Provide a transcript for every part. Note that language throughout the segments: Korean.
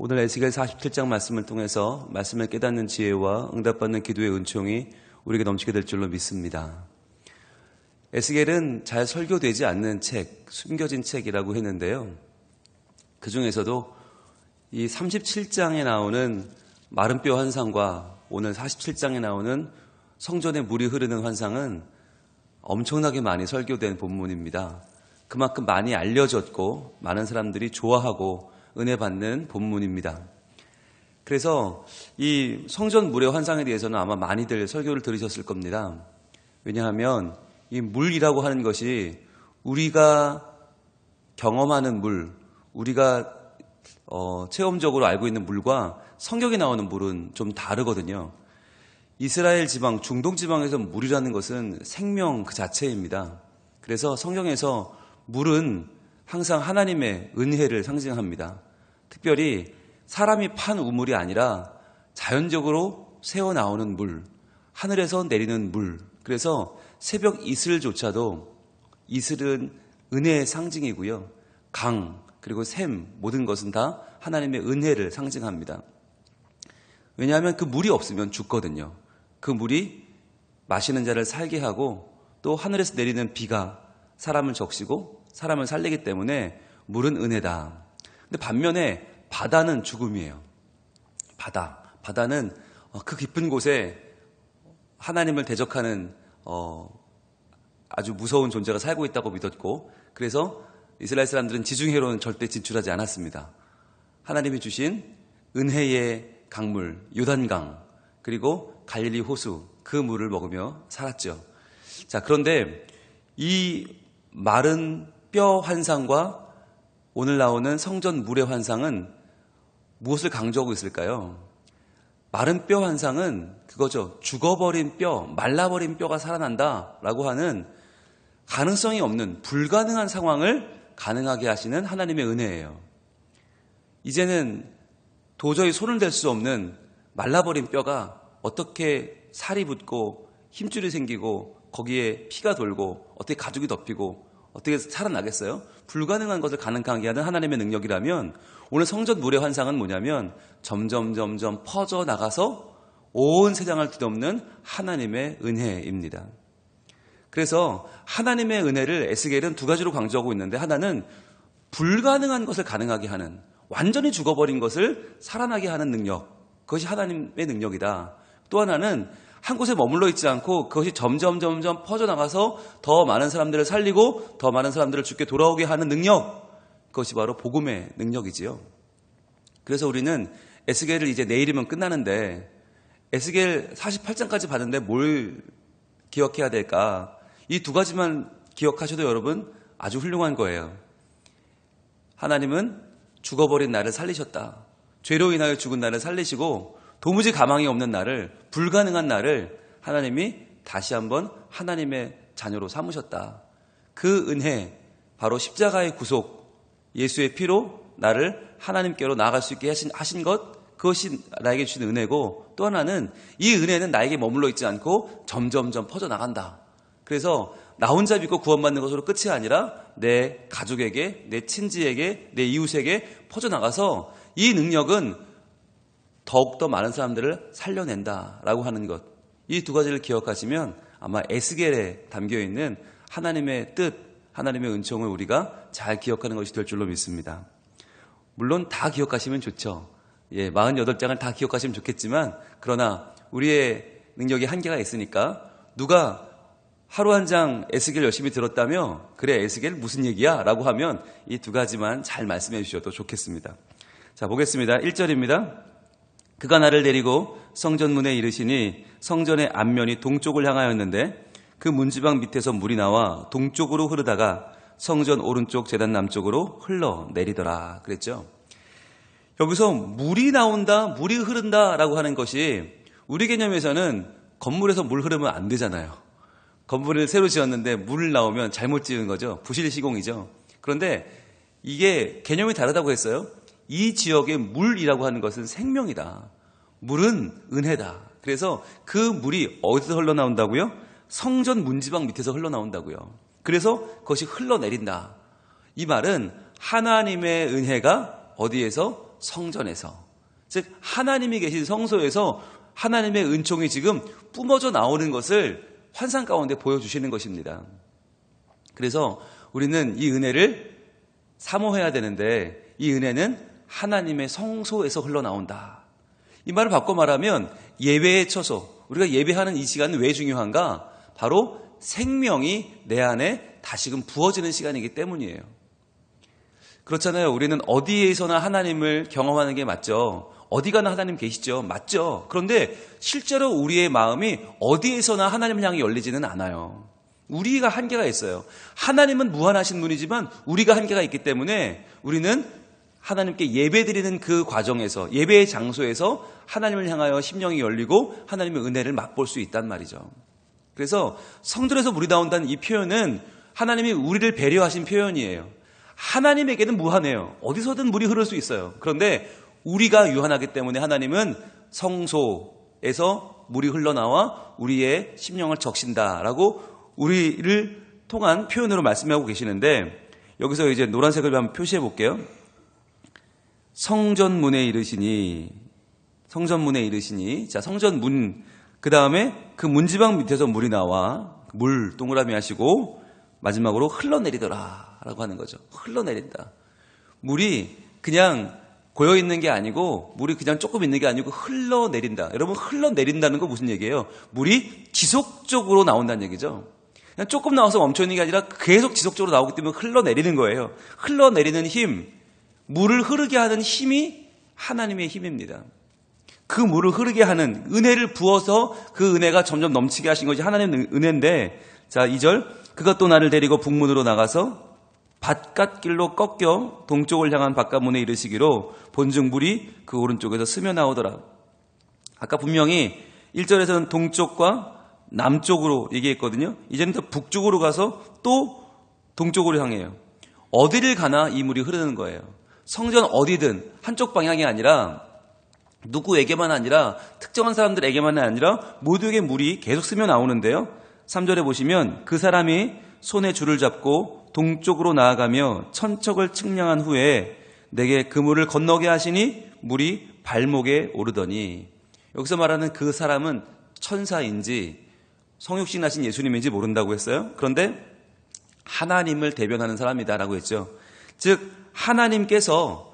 오늘 에스겔 47장 말씀을 통해서 말씀을 깨닫는 지혜와 응답받는 기도의 은총이 우리에게 넘치게 될 줄로 믿습니다. 에스겔은 잘 설교되지 않는 책, 숨겨진 책이라고 했는데요. 그 중에서도 이 37장에 나오는 마른 뼈 환상과 오늘 47장에 나오는 성전에 물이 흐르는 환상은 엄청나게 많이 설교된 본문입니다. 그만큼 많이 알려졌고 많은 사람들이 좋아하고 은혜 받는 본문입니다. 그래서 이 성전 물의 환상에 대해서는 아마 많이들 설교를 들으셨을 겁니다. 왜냐하면 이 물이라고 하는 것이 우리가 경험하는 물, 우리가 체험적으로 알고 있는 물과 성경에 나오는 물은 좀 다르거든요. 이스라엘 지방, 중동 지방에서 물이라는 것은 생명 그 자체입니다. 그래서 성경에서 물은 항상 하나님의 은혜를 상징합니다. 특별히 사람이 판 우물이 아니라 자연적으로 새어나오는 물, 하늘에서 내리는 물. 그래서 새벽 이슬조차도 이슬은 은혜의 상징이고요. 강, 그리고 샘, 모든 것은 다 하나님의 은혜를 상징합니다. 왜냐하면 그 물이 없으면 죽거든요. 그 물이 마시는 자를 살게 하고 또 하늘에서 내리는 비가 사람을 적시고 사람을 살리기 때문에 물은 은혜다. 근데 반면에 바다는 죽음이에요. 바다는 그 깊은 곳에 하나님을 대적하는 아주 무서운 존재가 살고 있다고 믿었고, 그래서 이스라엘 사람들은 지중해로는 절대 진출하지 않았습니다. 하나님이 주신 은혜의 강물, 요단강, 그리고 갈릴리 호수, 그 물을 먹으며 살았죠. 자, 그런데 이 마른 뼈 환상과 오늘 나오는 성전 물의 환상은 무엇을 강조하고 있을까요? 마른 뼈 환상은 그거죠. 죽어버린 뼈, 말라버린 뼈가 살아난다라고 하는 가능성이 없는 불가능한 상황을 가능하게 하시는 하나님의 은혜예요. 이제는 도저히 손을 댈 수 없는 말라버린 뼈가 어떻게 살이 붙고 힘줄이 생기고 거기에 피가 돌고 어떻게 가죽이 덮이고 어떻게 살아나겠어요? 불가능한 것을 가능하게 하는 하나님의 능력이라면 오늘 성전 물의 환상은 뭐냐면 점점 퍼져나가서 온 세상을 뒤덮는 하나님의 은혜입니다. 그래서 하나님의 은혜를 에스겔은 두 가지로 강조하고 있는데, 하나는 불가능한 것을 가능하게 하는, 완전히 죽어버린 것을 살아나게 하는 능력, 그것이 하나님의 능력이다. 또 하나는 한 곳에 머물러 있지 않고 그것이 점점 퍼져나가서 더 많은 사람들을 살리고 더 많은 사람들을 주께 돌아오게 하는 능력, 그것이 바로 복음의 능력이지요. 그래서 우리는 에스겔을 이제 내일이면 끝나는데 에스겔 48장까지 봤는데 뭘 기억해야 될까? 이 두 가지만 기억하셔도 여러분 아주 훌륭한 거예요. 하나님은 죽어버린 나를 살리셨다. 죄로 인하여 죽은 나를 살리시고 도무지 가망이 없는 나를, 불가능한 나를 하나님이 다시 한번 하나님의 자녀로 삼으셨다. 그 은혜, 바로 십자가의 구속, 예수의 피로 나를 하나님께로 나아갈 수 있게 하신 것, 그것이 나에게 주신 은혜고, 또 하나는 이 은혜는 나에게 머물러 있지 않고 점점 퍼져나간다. 그래서 나 혼자 믿고 구원받는 것으로 끝이 아니라 내 가족에게, 내 친지에게, 내 이웃에게 퍼져나가서 이 능력은 더욱더 많은 사람들을 살려낸다라고 하는 것, 이 두 가지를 기억하시면 아마 에스겔에 담겨있는 하나님의 뜻, 하나님의 은총을 우리가 잘 기억하는 것이 될 줄로 믿습니다. 물론 다 기억하시면 좋죠. 48장을 다 기억하시면 좋겠지만, 그러나 우리의 능력이 한계가 있으니까 누가 하루 한 장 에스겔 열심히 들었다며 그래 에스겔 무슨 얘기야? 라고 하면 이 두 가지만 잘 말씀해 주셔도 좋겠습니다. 자, 보겠습니다. 1절입니다. 그가 나를 데리고 성전문에 이르시니 성전의 앞면이 동쪽을 향하였는데 그 문지방 밑에서 물이 나와 동쪽으로 흐르다가 성전 오른쪽 제단 남쪽으로 흘러내리더라 그랬죠. 여기서 물이 나온다, 물이 흐른다라고 하는 것이 우리 개념에서는 건물에서 물 흐르면 안 되잖아요. 건물을 새로 지었는데 물 나오면 잘못 지은 거죠. 부실시공이죠. 그런데 이게 개념이 다르다고 했어요. 이 지역의 물이라고 하는 것은 생명이다. 물은 은혜다. 그래서 그 물이 어디서 흘러나온다고요? 성전 문지방 밑에서 흘러나온다고요. 그래서 그것이 흘러내린다. 이 말은 하나님의 은혜가 어디에서? 성전에서, 즉 하나님이 계신 성소에서 하나님의 은총이 지금 뿜어져 나오는 것을 환상 가운데 보여주시는 것입니다. 그래서 우리는 이 은혜를 사모해야 되는데 이 은혜는 하나님의 성소에서 흘러나온다. 이 말을 바꿔 말하면 예배의 처소, 우리가 예배하는 이 시간은 왜 중요한가? 바로 생명이 내 안에 다시금 부어지는 시간이기 때문이에요. 그렇잖아요. 우리는 어디에서나 하나님을 경험하는 게 맞죠. 어디 가나 하나님 계시죠. 맞죠. 그런데 실제로 우리의 마음이 어디에서나 하나님을 향해 열리지는 않아요. 우리가 한계가 있어요. 하나님은 무한하신 분이지만 우리가 한계가 있기 때문에 우리는 하나님께 예배드리는 그 과정에서, 예배의 장소에서 하나님을 향하여 심령이 열리고 하나님의 은혜를 맛볼 수 있단 말이죠. 그래서 성전에서 물이 나온다는 이 표현은 하나님이 우리를 배려하신 표현이에요. 하나님에게는 무한해요. 어디서든 물이 흐를 수 있어요. 그런데 우리가 유한하기 때문에 하나님은 성소에서 물이 흘러나와 우리의 심령을 적신다라고 우리를 통한 표현으로 말씀하고 계시는데, 여기서 이제 노란색을 한번 표시해 볼게요. 성전문에 이르시니, 자, 성전문, 그 다음에 그 문지방 밑에서 물이 나와, 물 동그라미 하시고 마지막으로 흘러내리더라 라고 하는 거죠. 흘러내린다. 물이 그냥 고여있는 게 아니고, 물이 그냥 조금 있는 게 아니고 흘러내린다. 여러분, 흘러내린다는 거 무슨 얘기예요? 물이 지속적으로 나온다는 얘기죠. 그냥 조금 나와서 멈춰있는 게 아니라 계속 지속적으로 나오기 때문에 흘러내리는 거예요. 흘러내리는 힘, 물을 흐르게 하는 힘이 하나님의 힘입니다. 그 물을 흐르게 하는, 은혜를 부어서 그 은혜가 점점 넘치게 하신 것이 하나님의 은혜인데, 자, 2절, 그가 또 나를 데리고 북문으로 나가서 바깥길로 꺾여 동쪽을 향한 바깥문에 이르시기로 본즉 물이 그 오른쪽에서 스며 나오더라. 아까 분명히 1절에서는 동쪽과 남쪽으로 얘기했거든요. 이제는 또 북쪽으로 가서 또 동쪽으로 향해요. 어디를 가나 이 물이 흐르는 거예요. 성전 어디든 한쪽 방향이 아니라 누구에게만 아니라 특정한 사람들에게만 아니라 모두에게 물이 계속 스며 나오는데요. 3절에 보시면 그 사람이 손에 줄을 잡고 동쪽으로 나아가며 천척을 측량한 후에 내게 그 물을 건너게 하시니 물이 발목에 오르더니, 여기서 말하는 그 사람은 천사인지 성육신 하신 예수님인지 모른다고 했어요. 그런데 하나님을 대변하는 사람이다라고 했죠. 즉 하나님께서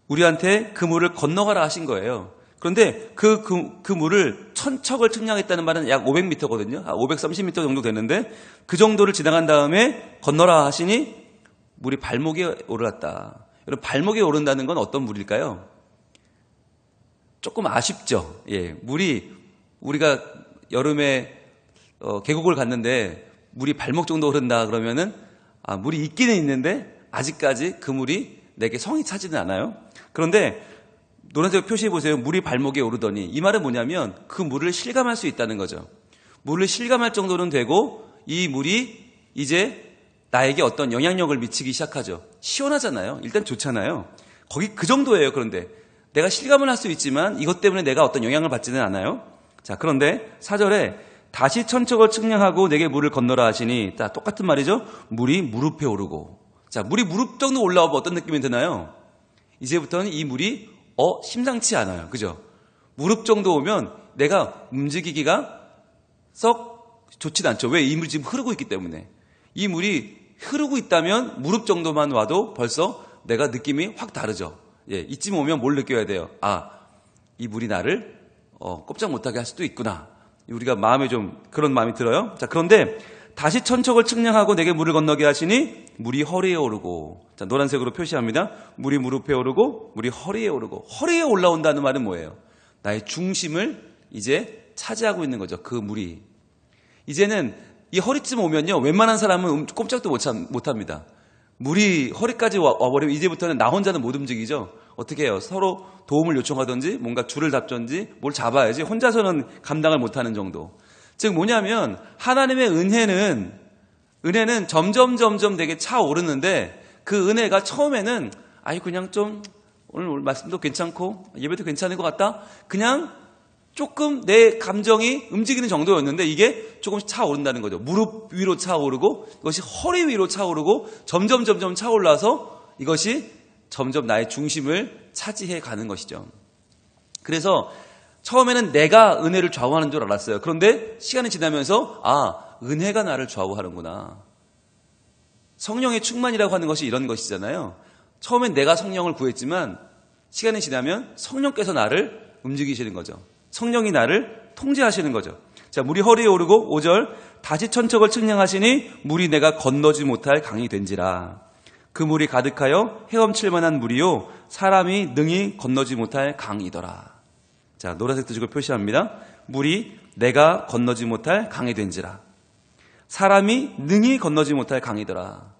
우리한테 그 물을 건너가라 하신 거예요. 그런데 그 물을 천척을 측량했다는 말은 약 500m거든요. 530m 정도 되는데 그 정도를 지나간 다음에 건너라 하시니 물이 발목에 오르렀다. 여러분, 발목에 오른다는 건 어떤 물일까요? 조금 아쉽죠. 예, 물이, 우리가 여름에 계곡을 갔는데 물이 발목 정도 흐른다 그러면은 물이 있기는 있는데 아직까지 그 물이 내게 성이 차지는 않아요. 그런데 노란색 표시해 보세요. 물이 발목에 오르더니, 이 말은 뭐냐면 그 물을 실감할 수 있다는 거죠. 물을 실감할 정도는 되고 이 물이 이제 나에게 어떤 영향력을 미치기 시작하죠. 시원하잖아요. 일단 좋잖아요. 거기 그 정도예요. 그런데 내가 실감을 할 수 있지만 이것 때문에 내가 어떤 영향을 받지는 않아요. 자, 그런데 4절에 다시 천척을 측량하고 내게 물을 건너라 하시니, 자, 똑같은 말이죠. 물이 무릎에 오르고. 자, 물이 무릎 정도 올라오면 어떤 느낌이 드나요? 이제부터는 이 물이 심상치 않아요. 그죠? 무릎 정도 오면 내가 움직이기가 썩 좋진 않죠. 왜? 이 물이 지금 흐르고 있기 때문에. 이 물이 흐르고 있다면 무릎 정도만 와도 벌써 내가 느낌이 확 다르죠. 예, 이쯤 오면 뭘 느껴야 돼요? 이 물이 나를 꼼짝 못하게 할 수도 있구나. 우리가 마음에 좀 그런 마음이 들어요. 자, 그런데 다시 천척을 측량하고 내게 물을 건너게 하시니 물이 허리에 오르고. 자, 노란색으로 표시합니다. 물이 무릎에 오르고 물이 허리에 오르고. 허리에 올라온다는 말은 뭐예요? 나의 중심을 이제 차지하고 있는 거죠. 그 물이. 이제는 이 허리쯤 오면요, 웬만한 사람은 꼼짝도 못합니다. 물이 허리까지 와버리면 이제부터는 나 혼자는 못 움직이죠. 어떻게 해요? 서로 도움을 요청하든지 뭔가 줄을 잡든지 뭘 잡아야지 혼자서는 감당을 못하는 정도. 즉 뭐냐면 하나님의 은혜는 점점 되게 차오르는데, 그 은혜가 처음에는 그냥 좀 오늘 말씀도 괜찮고 예배도 괜찮은 것 같다, 그냥 조금 내 감정이 움직이는 정도였는데 이게 조금씩 차오른다는 거죠. 무릎 위로 차오르고 이것이 허리 위로 차오르고 점점 차올라서 이것이 점점 나의 중심을 차지해 가는 것이죠. 그래서 처음에는 내가 은혜를 좌우하는 줄 알았어요. 그런데 시간이 지나면서 은혜가 나를 좌우하는구나. 성령의 충만이라고 하는 것이 이런 것이잖아요. 처음엔 내가 성령을 구했지만 시간이 지나면 성령께서 나를 움직이시는 거죠. 성령이 나를 통제하시는 거죠. 자, 물이 허리에 오르고 5절 다시 천척을 측량하시니 물이 내가 건너지 못할 강이 된지라. 그 물이 가득하여 헤엄칠 만한 물이요 사람이 능히 건너지 못할 강이더라. 자, 노란색 뜻으로 표시합니다. 물이 내가 건너지 못할 강이 된지라. 사람이 능히 건너지 못할 강이더라.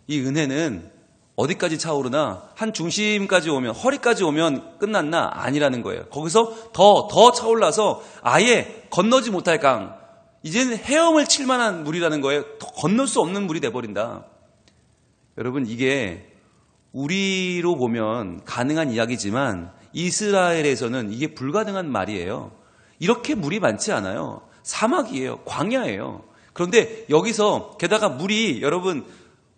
이 은혜는 어디까지 차오르나 한 중심까지 오면 허리까지 오면 끝났나? 아니라는 거예요. 거기서 더 차올라서 아예 건너지 못할 강, 이제는 헤엄을 칠 만한 물이라는 거예요. 더 건널 수 없는 물이 돼버린다. 여러분, 이게 우리로 보면 가능한 이야기지만 이스라엘에서는 이게 불가능한 말이에요. 이렇게 물이 많지 않아요. 사막이에요. 광야예요. 그런데 여기서 게다가 물이 여러분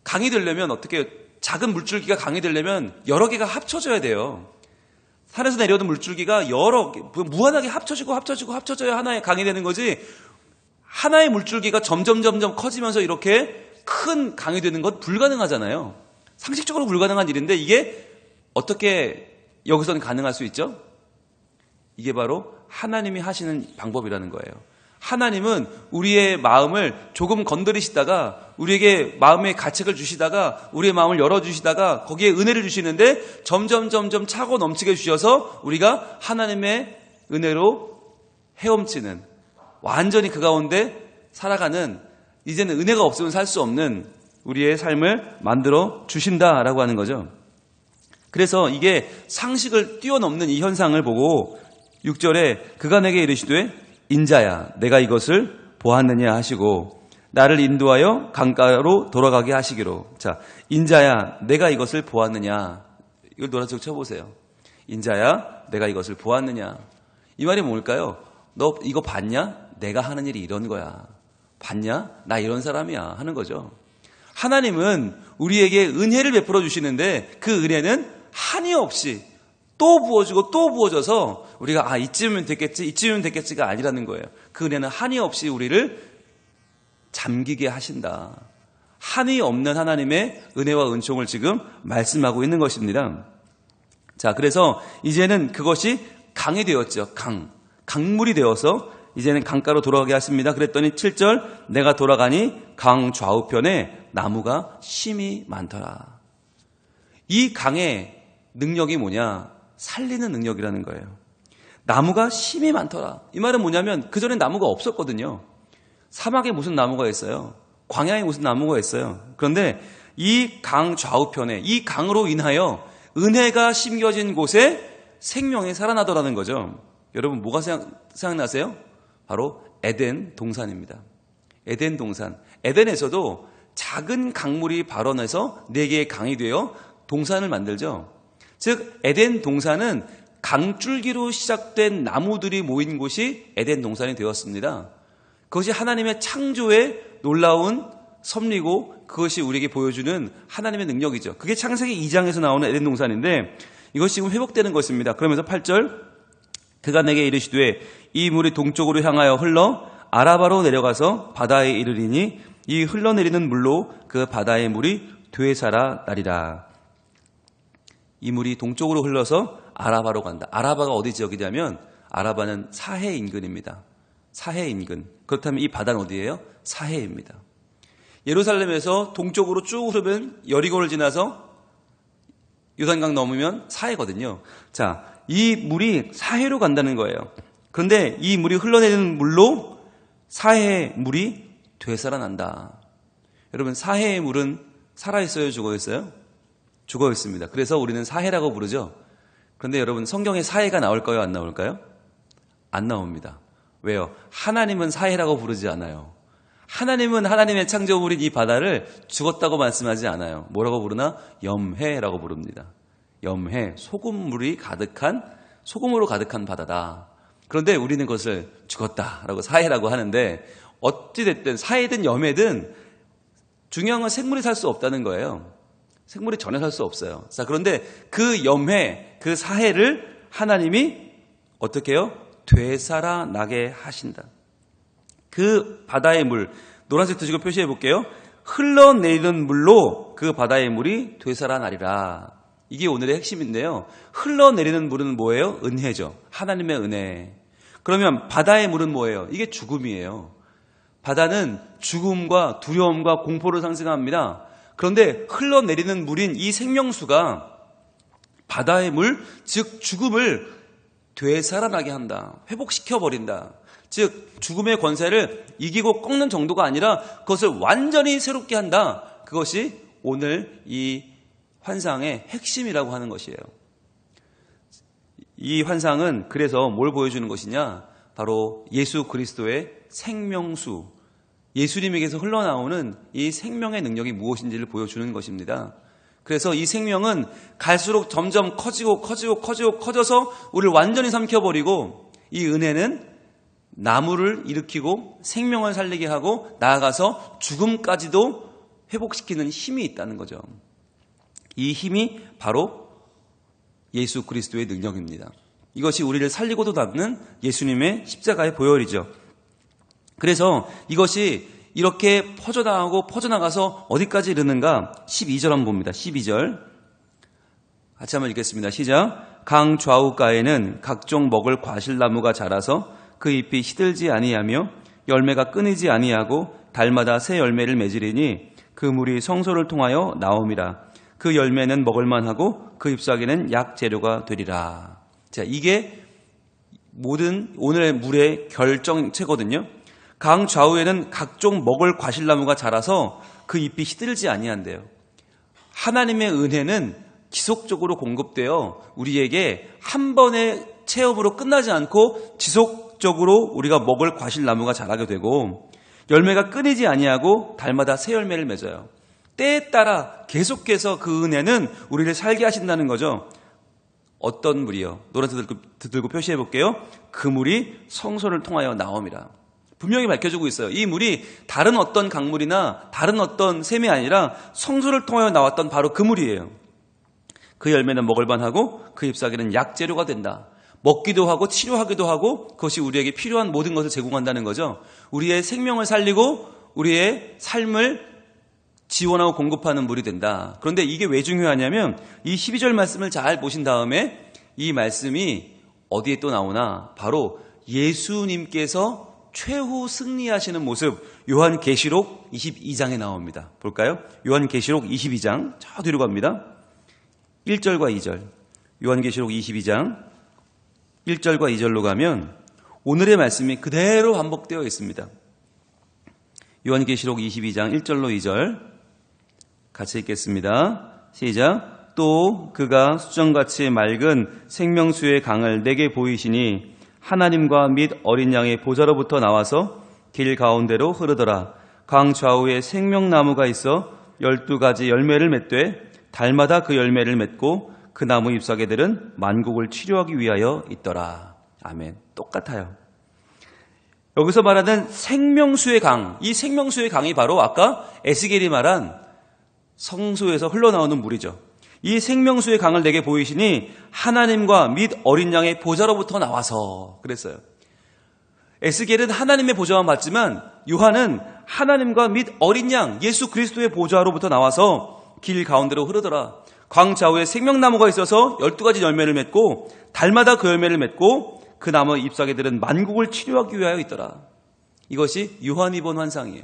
강이 되려면 어떻게 작은 물줄기가 강이 되려면 여러 개가 합쳐져야 돼요. 산에서 내려오는 물줄기가 무한하게 합쳐져야 하나의 강이 되는 거지. 하나의 물줄기가 점점 커지면서 이렇게 큰 강이 되는 건 불가능하잖아요. 상식적으로 불가능한 일인데 이게 어떻게 여기서는 가능할 수 있죠? 이게 바로 하나님이 하시는 방법이라는 거예요. 하나님은 우리의 마음을 조금 건드리시다가 우리에게 마음의 가책을 주시다가 우리의 마음을 열어주시다가 거기에 은혜를 주시는데 점점 차고 넘치게 주셔서 우리가 하나님의 은혜로 헤엄치는, 완전히 그 가운데 살아가는, 이제는 은혜가 없으면 살 수 없는 우리의 삶을 만들어 주신다라고 하는 거죠. 그래서 이게 상식을 뛰어넘는 이 현상을 보고 6절에 그가 내게 이르시되 인자야 내가 이것을 보았느냐 하시고 나를 인도하여 강가로 돌아가게 하시기로. 자, 인자야 내가 이것을 보았느냐. 이걸 노란색 쳐보세요. 인자야 내가 이것을 보았느냐. 이 말이 뭘까요? 너 이거 봤냐? 내가 하는 일이 이런 거야. 봤냐? 나 이런 사람이야 하는 거죠. 하나님은 우리에게 은혜를 베풀어 주시는데 그 은혜는 한이 없이 또 부어주고 또 부어져서 우리가 이쯤이면 됐겠지가 아니라는 거예요. 그 은혜는 한이 없이 우리를 잠기게 하신다. 한이 없는 하나님의 은혜와 은총을 지금 말씀하고 있는 것입니다. 자, 그래서 이제는 그것이 강이 되었죠. 강물이 되어서 이제는 강가로 돌아가게 하십니다. 그랬더니 7절 내가 돌아가니 강 좌우편에 나무가 심이 많더라. 이 강의 능력이 뭐냐? 살리는 능력이라는 거예요. 나무가 심이 많더라. 이 말은 뭐냐면 그전엔 나무가 없었거든요. 사막에 무슨 나무가 있어요? 광야에 무슨 나무가 있어요? 그런데 이 강 좌우편에 이 강으로 인하여 은혜가 심겨진 곳에 생명이 살아나더라는 거죠. 여러분 뭐가 생각나세요? 바로 에덴 동산입니다. 에덴 동산. 에덴에서도 작은 강물이 발원해서 4개의 강이 되어 동산을 만들죠. 즉 에덴 동산은 강줄기로 시작된 나무들이 모인 곳이 에덴 동산이 되었습니다. 그것이 하나님의 창조의 놀라운 섭리고 그것이 우리에게 보여주는 하나님의 능력이죠. 그게 창세기 2장에서 나오는 에덴 동산인데 이것이 지금 회복되는 것입니다. 그러면서 8절 그가 내게 이르시되 이 물이 동쪽으로 향하여 흘러 아라바로 내려가서 바다에 이르리니 이 흘러내리는 물로 그 바다의 물이 되살아 나리라. 이 물이 동쪽으로 흘러서 아라바로 간다. 아라바가 어디 지역이냐면 아라바는 사해 인근입니다. 사해 인근. 그렇다면 이 바다는 어디예요? 사해입니다. 예루살렘에서 동쪽으로 쭉 흐르면 여리고를 지나서 요단강 넘으면 사해거든요. 자, 이 물이 사해로 간다는 거예요. 그런데 이 물이 흘러내리는 물로 사해의 물이 되살아난다. 여러분 사해의 물은 살아있어요? 죽어있어요? 죽어있습니다. 그래서 우리는 사해라고 부르죠. 그런데 여러분 성경에 사해가 나올까요? 안 나올까요? 안 나옵니다. 왜요? 하나님은 사해라고 부르지 않아요. 하나님은 하나님의 창조물인 이 바다를 죽었다고 말씀하지 않아요. 뭐라고 부르나? 염해라고 부릅니다. 염해, 소금으로 가득한 바다다. 그런데 우리는 그것을 죽었다라고 사해라고 하는데 어찌됐든 사해든 염해든 중요한 건 생물이 살 수 없다는 거예요. 생물이 전혀 살 수 없어요. 자, 그런데 그 염회, 그 사해를 하나님이 어떻게 해요? 되살아나게 하신다. 그 바다의 물, 노란색 드시고 표시해 볼게요. 흘러내리는 물로 그 바다의 물이 되살아나리라. 이게 오늘의 핵심인데요. 흘러내리는 물은 뭐예요? 은혜죠. 하나님의 은혜. 그러면 바다의 물은 뭐예요? 이게 죽음이에요. 바다는 죽음과 두려움과 공포를 상징합니다. 그런데 흘러내리는 물인 이 생명수가 바다의 물, 즉 죽음을 되살아나게 한다. 회복시켜버린다. 즉 죽음의 권세를 이기고 꺾는 정도가 아니라 그것을 완전히 새롭게 한다. 그것이 오늘 이 환상의 핵심이라고 하는 것이에요. 이 환상은 그래서 뭘 보여주는 것이냐? 바로 예수 그리스도의 생명수, 예수님에게서 흘러나오는 이 생명의 능력이 무엇인지를 보여주는 것입니다. 그래서 이 생명은 갈수록 점점 커져서 우리를 완전히 삼켜버리고, 이 은혜는 나무를 일으키고 생명을 살리게 하고 나아가서 죽음까지도 회복시키는 힘이 있다는 거죠. 이 힘이 바로 예수 그리스도의 능력입니다. 이것이 우리를 살리고도 남는 예수님의 십자가의 보혈이죠. 그래서 이것이 이렇게 퍼져나가서 어디까지 이르는가? 12절 한번 봅니다. 12절 같이 한번 읽겠습니다. 시작. 강 좌우가에는 각종 먹을 과실나무가 자라서 그 잎이 시들지 아니하며 열매가 끊이지 아니하고 달마다 새 열매를 맺으리니 그 물이 성소를 통하여 나옴이라. 그 열매는 먹을만하고 그 잎사귀는 약 재료가 되리라. 자, 이게 모든 오늘의 물의 결정체거든요. 강 좌우에는 각종 먹을 과실나무가 자라서 그 잎이 시들지 아니한대요. 하나님의 은혜는 지속적으로 공급되어 우리에게 한 번의 체험으로 끝나지 않고 지속적으로 우리가 먹을 과실나무가 자라게 되고, 열매가 끊이지 아니하고 달마다 새 열매를 맺어요. 때에 따라 계속해서 그 은혜는 우리를 살게 하신다는 거죠. 어떤 물이요? 노란색 들고 표시해 볼게요. 그 물이 성소를 통하여 나옴이라. 분명히 밝혀주고 있어요. 이 물이 다른 어떤 강물이나 다른 어떤 샘이 아니라 성소를 통하여 나왔던 바로 그 물이에요. 그 열매는 먹을만하고 그 잎사귀는 약재료가 된다. 먹기도 하고 치료하기도 하고 그것이 우리에게 필요한 모든 것을 제공한다는 거죠. 우리의 생명을 살리고 우리의 삶을 지원하고 공급하는 물이 된다. 그런데 이게 왜 중요하냐면 이 12절 말씀을 잘 보신 다음에 이 말씀이 어디에 또 나오나? 바로 예수님께서 최후 승리하시는 모습, 요한계시록 22장에 나옵니다. 볼까요? 요한계시록 22장, 저 뒤로 갑니다. 1절과 2절. 요한계시록 22장 1절과 2절로 가면 오늘의 말씀이 그대로 반복되어 있습니다. 요한계시록 22장 1절로 2절 같이 읽겠습니다. 시작. 또 그가 수정같이 맑은 생명수의 강을 내게 보이시니 하나님과 및 어린 양의 보좌로부터 나와서 길 가운데로 흐르더라. 강 좌우에 생명나무가 있어 12가지 열매를 맺되 달마다 그 열매를 맺고 그 나무 잎사귀들은 만국을 치료하기 위하여 있더라. 아멘. 똑같아요. 여기서 말하는 생명수의 강, 이 생명수의 강이 바로 아까 에스겔이 말한 성소에서 흘러나오는 물이죠. 이 생명수의 강을 내게 보이시니 하나님과 및 어린 양의 보좌로부터 나와서 그랬어요. 에스겔은 하나님의 보좌만 봤지만 요한은 하나님과 및 어린 양 예수 그리스도의 보좌로부터 나와서 길 가운데로 흐르더라. 강 좌우에 생명나무가 있어서 12가지 열매를 맺고 달마다 그 열매를 맺고 그 나무 잎사귀들은 만국을 치료하기 위하여 있더라. 이것이 요한이 본 환상이에요.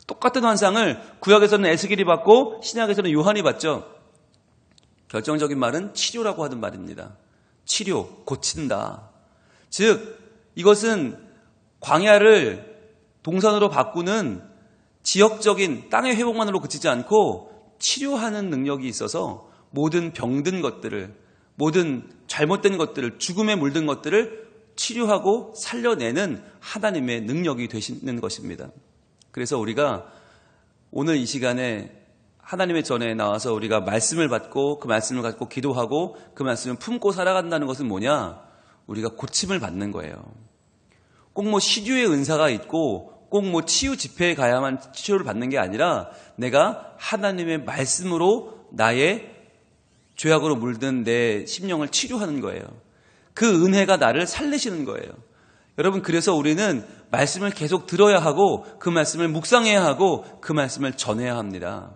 똑같은 환상을 구약에서는 에스겔이 받고 신약에서는 요한이 받죠. 결정적인 말은 치료라고 하는 말입니다. 치료, 고친다. 즉 이것은 광야를 동산으로 바꾸는 지역적인 땅의 회복만으로 그치지 않고 치료하는 능력이 있어서 모든 병든 것들을, 모든 잘못된 것들을, 죽음에 물든 것들을 치료하고 살려내는 하나님의 능력이 되시는 것입니다. 그래서 우리가 오늘 이 시간에 하나님의 전에 나와서 우리가 말씀을 받고 그 말씀을 갖고 기도하고 그 말씀을 품고 살아간다는 것은 뭐냐? 우리가 고침을 받는 거예요. 꼭 뭐 시류의 은사가 있고 꼭 뭐 치유 집회에 가야만 치료를 받는 게 아니라 내가 하나님의 말씀으로 나의 죄악으로 물든 내 심령을 치료하는 거예요. 그 은혜가 나를 살리시는 거예요. 여러분, 그래서 우리는 말씀을 계속 들어야 하고 그 말씀을 묵상해야 하고 그 말씀을 전해야 합니다.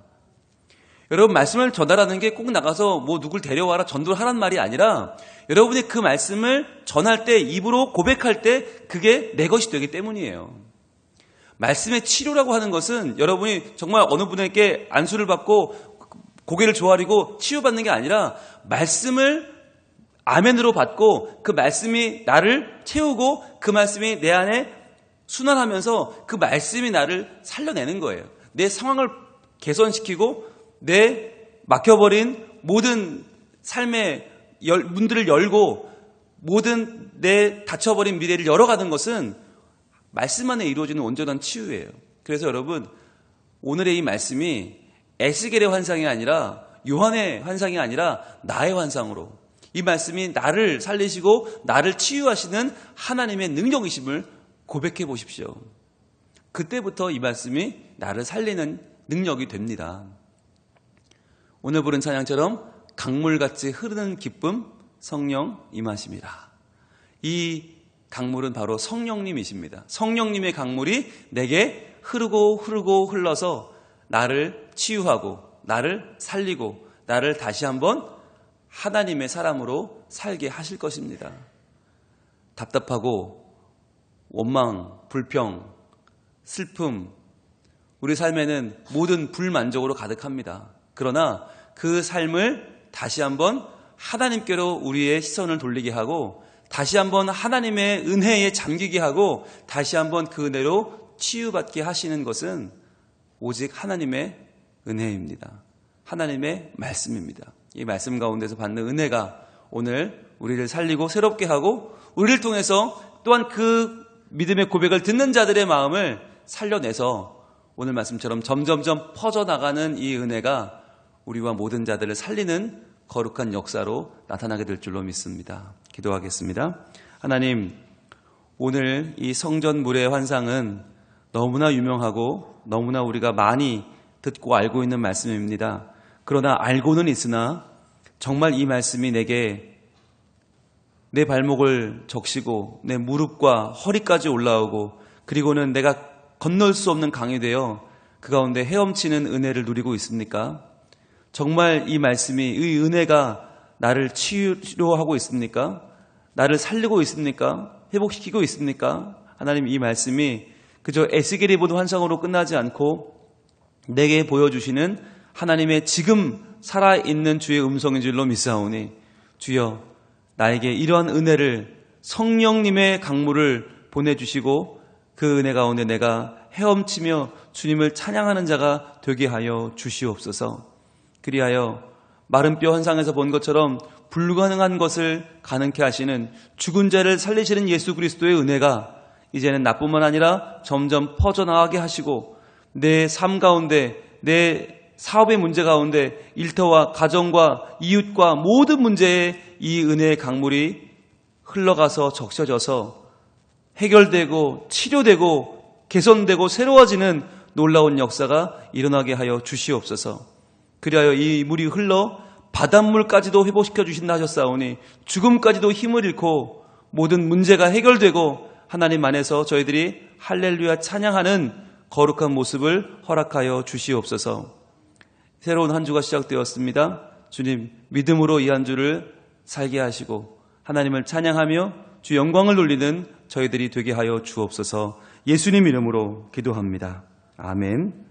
여러분, 말씀을 전하라는 게 꼭 나가서 뭐 누굴 데려와라 전도를 하란 말이 아니라 여러분이 그 말씀을 전할 때, 입으로 고백할 때 그게 내 것이 되기 때문이에요. 말씀의 치료라고 하는 것은 여러분이 정말 어느 분에게 안수를 받고 고개를 조아리고 치유받는 게 아니라 말씀을 아멘으로 받고 그 말씀이 나를 채우고 그 말씀이 내 안에 순환하면서 그 말씀이 나를 살려내는 거예요. 내 상황을 개선시키고 내 막혀버린 모든 삶의 문들을 열고 모든 내 닫혀버린 미래를 열어가는 것은 말씀 안에 이루어지는 온전한 치유예요. 그래서 여러분, 오늘의 이 말씀이 에스겔의 환상이 아니라 요한의 환상이 아니라 나의 환상으로 이 말씀이 나를 살리시고 나를 치유하시는 하나님의 능력이심을 고백해 보십시오. 그때부터 이 말씀이 나를 살리는 능력이 됩니다. 오늘 부른 찬양처럼 강물같이 흐르는 기쁨, 성령 임하십니다. 이 강물은 바로 성령님이십니다. 성령님의 강물이 내게 흐르고 흘러서 나를 치유하고 나를 살리고 나를 다시 한번 하나님의 사람으로 살게 하실 것입니다. 답답하고 원망, 불평, 슬픔, 우리 삶에는 모든 불만족으로 가득합니다. 그러나 그 삶을 다시 한번 하나님께로 우리의 시선을 돌리게 하고 다시 한번 하나님의 은혜에 잠기게 하고 다시 한번 그 은혜로 치유받게 하시는 것은 오직 하나님의 은혜입니다. 하나님의 말씀입니다. 이 말씀 가운데서 받는 은혜가 오늘 우리를 살리고 새롭게 하고 우리를 통해서 또한 그 믿음의 고백을 듣는 자들의 마음을 살려내서 오늘 말씀처럼 점점점 퍼져나가는 이 은혜가 우리와 모든 자들을 살리는 거룩한 역사로 나타나게 될 줄로 믿습니다. 기도하겠습니다. 하나님, 오늘 이 성전물의 환상은 너무나 유명하고 너무나 우리가 많이 듣고 알고 있는 말씀입니다. 그러나 알고는 있으나 정말 이 말씀이 내게 내 발목을 적시고 내 무릎과 허리까지 올라오고 그리고는 내가 건널 수 없는 강이 되어 그 가운데 헤엄치는 은혜를 누리고 있습니까? 정말 이 말씀이, 이 은혜가 나를 치유하고 있습니까? 나를 살리고 있습니까? 회복시키고 있습니까? 하나님, 이 말씀이 그저 에스겔이 본 환상으로 끝나지 않고 내게 보여주시는 하나님의 지금 살아있는 주의 음성인 줄로 믿사오니 주여, 나에게 이러한 은혜를 성령님의 강물을 보내주시고 그 은혜 가운데 내가 헤엄치며 주님을 찬양하는 자가 되게 하여 주시옵소서. 그리하여 마른 뼈 환상에서 본 것처럼 불가능한 것을 가능케 하시는 죽은 자를 살리시는 예수 그리스도의 은혜가 이제는 나뿐만 아니라 점점 퍼져나가게 하시고 내 삶 가운데, 내 사업의 문제 가운데, 일터와 가정과 이웃과 모든 문제에 이 은혜의 강물이 흘러가서 적셔져서 해결되고 치료되고 개선되고 새로워지는 놀라운 역사가 일어나게 하여 주시옵소서. 그리하여 이 물이 흘러 바닷물까지도 회복시켜 주신다 하셨사오니 죽음까지도 힘을 잃고 모든 문제가 해결되고 하나님 안에서 저희들이 할렐루야 찬양하는 거룩한 모습을 허락하여 주시옵소서. 새로운 한 주가 시작되었습니다. 주님, 믿음으로 이 한 주를 살게 하시고 하나님을 찬양하며 주 영광을 돌리는 저희들이 되게 하여 주옵소서. 예수님 이름으로 기도합니다. 아멘.